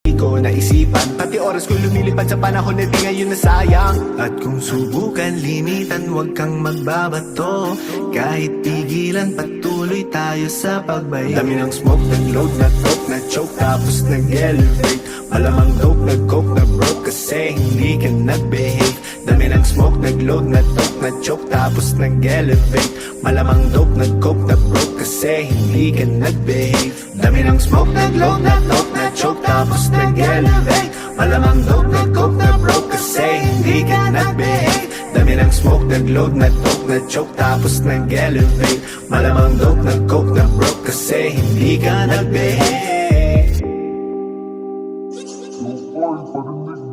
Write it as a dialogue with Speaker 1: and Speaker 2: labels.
Speaker 1: Di ko naisipan, pati oras ko lumilipad sa panahon na di ngayon nasayang. At kung subukan limitan, huwag kang magbabato. Kahit pigilan, patuloy tayo sa pagbayo. Dami ng smoke, nag-load, na-talk, na-choke, tapos nag-elevate. Malamang dope, nag-coke, na-broke, kasi hindi ka nag-behave. Dami ng smoke, nag-load, na-talk, na-choke, tapos nag-elevate. Malamang dope, nag-coke, na-broke, kasi hindi ka nag-behave. Dami ng smoke, nag-load, na-talk, na-choke, tapos nag-elevate. Malamang dope, nag-coke, na-broke, kasi hindi ka nag-behave. Dami ng smoke, nag-load, na-talk, na-choke, tapos nag-elevate. Malamang dope, nag-coke, na-broke, kasi hindi ka nag-behave.
Speaker 2: Yung boy, parinig